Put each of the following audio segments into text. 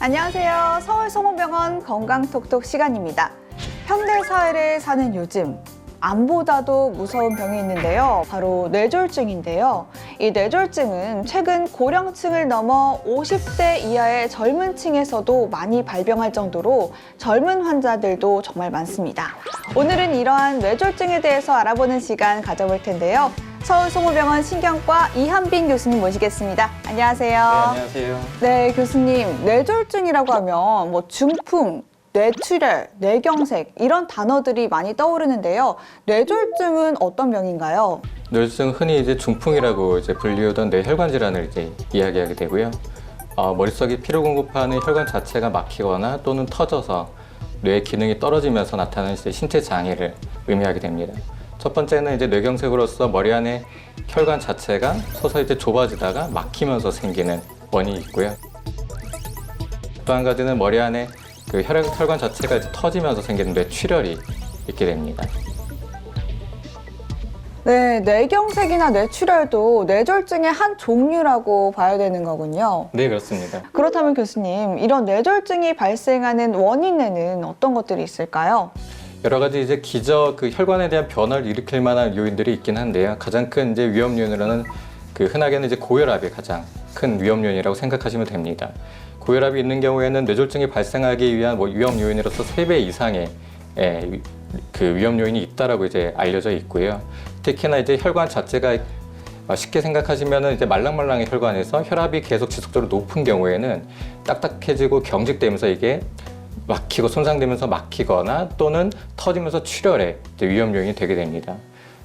안녕하세요. 서울성모병원 건강톡톡 시간입니다. 현대사회를 사는 요즘 암보다도 무서운 병이 있는데요. 바로 뇌졸중인데요. 이 뇌졸중은 최근 고령층을 넘어 50대 이하의 젊은 층에서도 많이 발병할 정도로 젊은 환자들도 정말 많습니다. 오늘은 이러한 뇌졸중에 대해서 알아보는 시간 가져볼 텐데요. 서울성모병원 신경과 이한빈 교수님 모시겠습니다. 안녕하세요. 네, 안녕하세요. 네, 교수님. 뇌졸중이라고 하면 중풍, 뇌출혈, 뇌경색 이런 단어들이 많이 떠오르는데요. 뇌졸중은 어떤 병인가요? 뇌졸중 흔히 이제 중풍이라고 불리우던 뇌혈관 질환을 이야기하게 되고요. 머릿속에 피를 공급하는 혈관 자체가 막히거나 또는 터져서 뇌 기능이 떨어지면서 나타나는 신체 장애를 의미하게 됩니다. 첫 번째는 뇌경색으로서 머리 안에 혈관 자체가 서서히 좁아지다가 막히면서 생기는 원인이 있고요. 또 한 가지는 머리 안에 혈관 자체가 터지면서 생기는 뇌출혈이 있게 됩니다. 네, 뇌경색이나 뇌출혈도 뇌졸중의 한 종류라고 봐야 되는 거군요. 네, 그렇습니다. 그렇다면 교수님, 이런 뇌졸중이 발생하는 원인에는 어떤 것들이 있을까요? 여러 가지 기저 혈관에 대한 변화를 일으킬 만한 요인들이 있긴 한데요. 가장 큰 위험 요인으로는 흔하게는 고혈압이 가장 큰 위험 요인이라고 생각하시면 됩니다. 고혈압이 있는 경우에는 뇌졸중이 발생하기 위한 위험 요인으로서 3배 이상의 위험 요인이 있다라고 알려져 있고요. 특히나 혈관 자체가 쉽게 생각하시면은 말랑말랑한 혈관에서 혈압이 계속 지속적으로 높은 경우에는 딱딱해지고 경직되면서 이게 막히고 손상되면서 막히거나 또는 터지면서 출혈의 위험 요인이 되게 됩니다.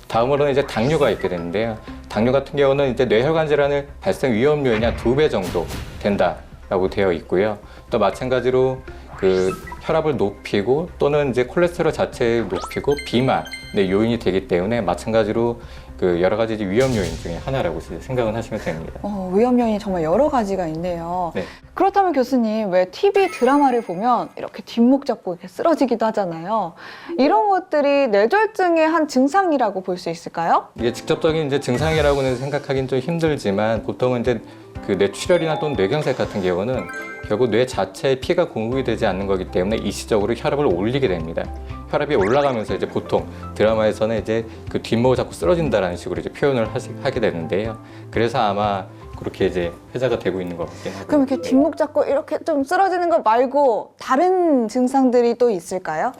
다음으로는 당뇨가 있게 되는데요. 당뇨 같은 경우는 뇌혈관 질환의 발생 위험 요인이 한 2배 정도 된다라고 되어 있고요. 또 마찬가지로 혈압을 높이고 또는 콜레스테롤 자체를 높이고 비만의 요인이 되기 때문에 마찬가지로 여러 가지 위험 요인 중에 하나라고 생각은 하시면 됩니다. 위험 요인이 정말 여러 가지가 있네요. 네. 그렇다면 교수님, 왜 TV 드라마를 보면 이렇게 뒷목 잡고 이렇게 쓰러지기도 하잖아요. 이런 것들이 뇌졸중의 한 증상이라고 볼 수 있을까요? 이게 직접적인 증상이라고는 생각하기는 좀 힘들지만 보통은 뇌출혈이나 또는 뇌경색 같은 경우는 결국 뇌 자체에 피가 공급이 되지 않는 거기 때문에 일시적으로 혈압을 올리게 됩니다. 혈압이 올라가면서 보통 드라마에서는 뒷목을 잡고 쓰러진다라는 식으로 표현을 하게 되는데요. 그래서 아마 그렇게 회자가 되고 있는 것 같긴 하고요. 그럼 이렇게 뒷목 잡고 이렇게 좀 쓰러지는 거 말고 다른 증상들이 또 있을까요?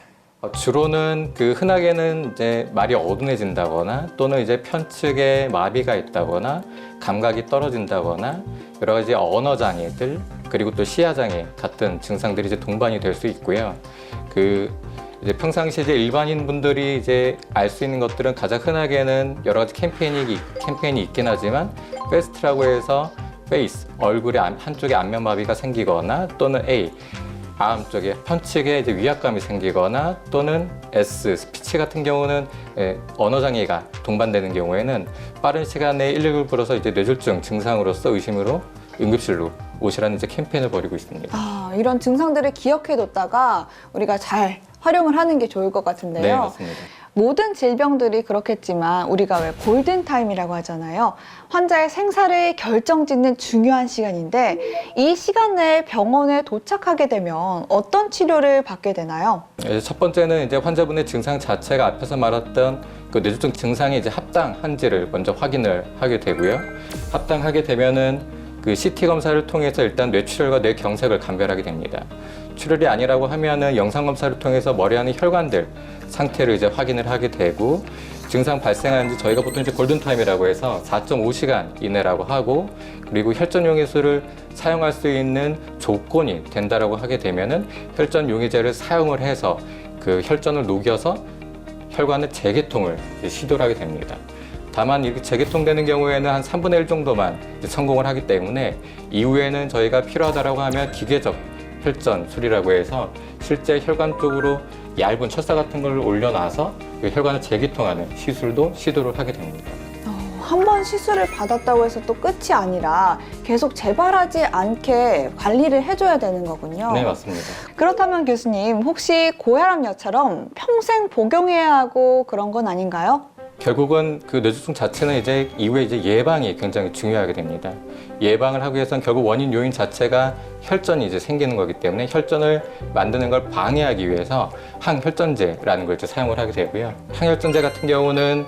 주로는 흔하게는 말이 어둔해진다거나 또는 편측에 마비가 있다거나 감각이 떨어진다거나 여러 가지 언어 장애들 그리고 또 시야 장애 같은 증상들이 동반이 될 수 있고요. 평상시 일반인 분들이 알 수 있는 것들은 가장 흔하게는 여러 가지 캠페인이 있긴 하지만 페스트라고 해서 페이스 얼굴의 한쪽에 안면 마비가 생기거나 또는 A 암 쪽에 편측에 위압감이 생기거나 또는 S 스피치 같은 경우는 언어 장애가 동반되는 경우에는 빠른 시간 내에 119를 불러서 뇌졸중 증상으로서 의심으로 응급실로 오시라는 캠페인을 벌이고 있습니다. 이런 증상들을 기억해뒀다가 우리가 잘 활용을 하는 게 좋을 것 같은데요. 네, 맞습니다. 모든 질병들이 그렇겠지만 우리가 왜 골든타임이라고 하잖아요. 환자의 생사를 결정짓는 중요한 시간인데 이 시간 내에 병원에 도착하게 되면 어떤 치료를 받게 되나요? 첫 번째는 환자분의 증상 자체가 앞에서 말했던 뇌졸중 증상이 합당한지를 먼저 확인을 하게 되고요. 합당하게 되면은 CT 검사를 통해서 일단 뇌출혈과 뇌경색을 감별하게 됩니다. 출혈이 아니라고 하면은 영상 검사를 통해서 머리 안의 혈관들 상태를 확인을 하게 되고 증상 발생하는지 저희가 보통 골든타임이라고 해서 4.5시간 이내라고 하고 그리고 혈전 용의술을 사용할 수 있는 조건이 된다라고 하게 되면은 혈전 용의제를 사용을 해서 혈전을 녹여서 혈관의 재개통을 시도를 하게 됩니다. 다만 이렇게 재개통되는 경우에는 한 3분의 1 정도만 성공을 하기 때문에 이후에는 저희가 필요하다고 하면 기계적 혈전술이라고 해서 실제 혈관 쪽으로 얇은 철사 같은 걸 올려놔서 혈관을 재개통하는 시술도 시도를 하게 됩니다. 한 번 시술을 받았다고 해서 또 끝이 아니라 계속 재발하지 않게 관리를 해줘야 되는 거군요. 네, 맞습니다. 그렇다면 교수님, 혹시 고혈압약처럼 평생 복용해야 하고 그런 건 아닌가요? 결국은 그 뇌졸중 자체는 이제 이후에 이제 예방이 굉장히 중요하게 됩니다. 예방을 하기 위해서는 결국 원인 요인 자체가 혈전이 이제 생기는 거기 때문에 혈전을 만드는 걸 방해하기 위해서 항혈전제라는 걸 이제 사용을 하게 되고요. 항혈전제 같은 경우는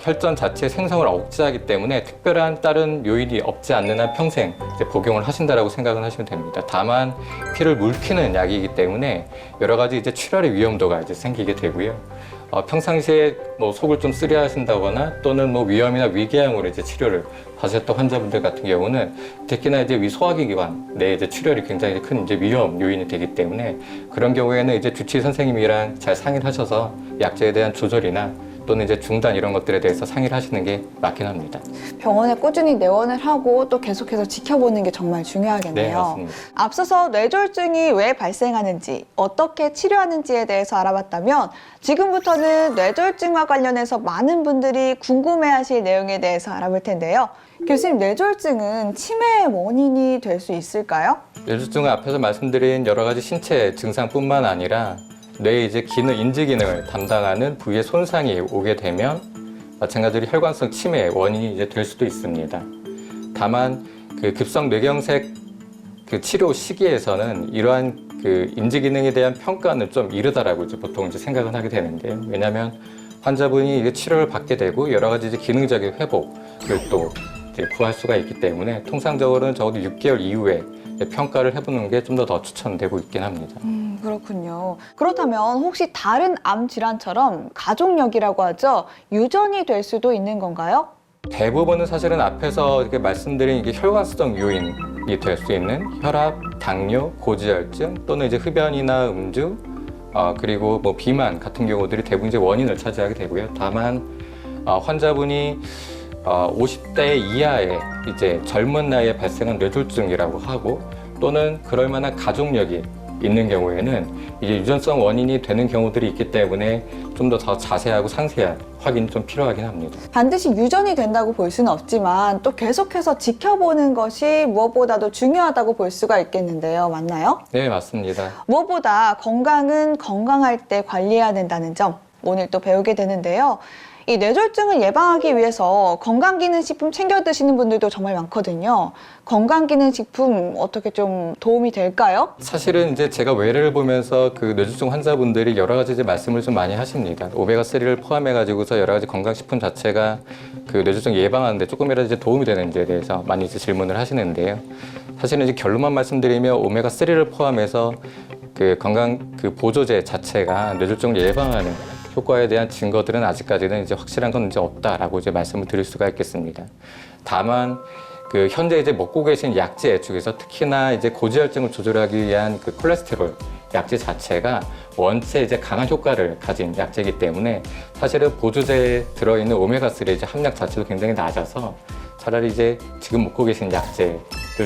혈전 자체 생성을 억제하기 때문에 특별한 다른 요인이 없지 않는 한 평생 이제 복용을 하신다라고 생각을 하시면 됩니다. 다만 피를 물히는 약이기 때문에 여러 가지 이제 출혈의 위험도가 이제 생기게 되고요. 평상시에 뭐 속을 좀 쓰려하신다거나 또는 뭐 위염이나 위궤양으로 이제 치료를 받으셨던 환자분들 같은 경우는 특히나 이제 위 소화기관 내 이제 출혈이 굉장히 큰 이제 위험 요인이 되기 때문에 그런 경우에는 이제 주치의 선생님이랑 잘 상의를 하셔서 약제에 대한 조절이나 또는 이제 중단 이런 것들에 대해서 상의를 하시는 게 맞긴 합니다. 병원에 꾸준히 내원을 하고 또 계속해서 지켜보는 게 정말 네, 중요하겠네요. 맞습니다. 앞서서 뇌졸중이 왜 발생하는지, 어떻게 치료하는지에 대해서 알아봤다면 지금부터는 뇌졸중과 관련해서 많은 분들이 궁금해하실 내용에 대해서 알아볼 텐데요. 교수님, 뇌졸중은 치매의 원인이 될 수 있을까요? 뇌졸중은 앞에서 말씀드린 여러 가지 신체 증상뿐만 아니라 뇌의 이제 기능, 인지 기능을 담당하는 부위에 손상이 오게 되면 마찬가지로 혈관성 치매의 원인이 이제 될 수도 있습니다. 다만 그 급성 뇌경색 그 치료 시기에서는 이러한 그 인지 기능에 대한 평가는 좀 이르다라고 이제 보통 이제 생각을 하게 되는데요. 왜냐하면 환자분이 이제 치료를 받게 되고 여러 가지 이제 기능적인 회복을 또 이제 구할 수가 있기 때문에 통상적으로는 적어도 6개월 이후에 평가를 해보는 게 좀 더 추천되고 있긴 합니다. 그렇군요. 그렇다면 혹시 다른 암 질환처럼 가족력이라고 하죠, 유전이 될 수도 있는 건가요? 대부분은 사실은 앞에서 이렇게 말씀드린 이게 혈관성 요인이 될 수 있는 혈압, 당뇨, 고지혈증 또는 이제 흡연이나 음주 그리고 뭐 비만 같은 경우들이 대부분 이제 원인을 차지하게 되고요. 다만 환자분이 50대 이하의 이제 젊은 나이에 발생한 뇌졸중이라고 하고 또는 그럴 만한 가족력이 있는 경우에는 이제 유전성 원인이 되는 경우들이 있기 때문에 좀 더 자세하고 상세한 확인이 좀 필요하긴 합니다. 반드시 유전이 된다고 볼 수는 없지만 또 계속해서 지켜보는 것이 무엇보다도 중요하다고 볼 수가 있겠는데요. 맞나요? 네, 맞습니다. 무엇보다 건강은 건강할 때 관리해야 된다는 점 오늘 또 배우게 되는데요. 이 뇌졸중을 예방하기 위해서 건강기능식품 챙겨 드시는 분들도 정말 많거든요. 건강기능식품 어떻게 좀 도움이 될까요? 사실은 이제 제가 외래를 보면서 그 뇌졸중 환자분들이 여러 가지 이제 말씀을 좀 많이 하십니다. 오메가3를 포함해가지고서 여러 가지 건강식품 자체가 그 뇌졸중 예방하는데 조금이라도 이제 도움이 되는지에 대해서 많이 이제 질문을 하시는데요. 사실은 이제 결론만 말씀드리면 오메가3를 포함해서 그 건강 그 보조제 자체가 뇌졸중을 예방하는 효과에 대한 증거들은 아직까지는 이제 확실한 건 이제 없다라고 이제 말씀을 드릴 수가 있겠습니다. 다만 그 현재 이제 먹고 계신 약제 중에서 특히나 이제 고지혈증을 조절하기 위한 그 콜레스테롤 약제 자체가 원체 이제 강한 효과를 가진 약제이기 때문에 사실은 보조제에 들어있는 오메가3의 이제 함량 자체도 굉장히 낮아서 차라리 이제 지금 먹고 계신 약제를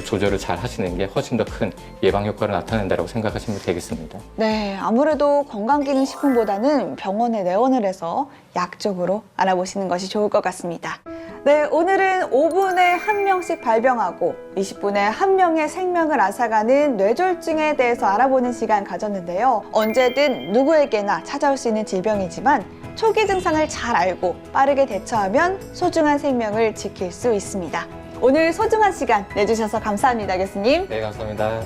조절을 잘 하시는 게 훨씬 더 큰 예방 효과를 나타낸다고 생각하시면 되겠습니다. 네, 아무래도 건강기능식품보다는 병원에 내원을 해서 약적으로 알아보시는 것이 좋을 것 같습니다. 네, 오늘은 5분에 1명씩 발병하고 20분에 1명의 생명을 앗아가는 뇌졸중에 대해서 알아보는 시간 가졌는데요. 언제든 누구에게나 찾아올 수 있는 질병이지만 초기 증상을 잘 알고 빠르게 대처하면 소중한 생명을 지킬 수 있습니다. 오늘 소중한 시간 내주셔서 감사합니다, 교수님. 네, 감사합니다.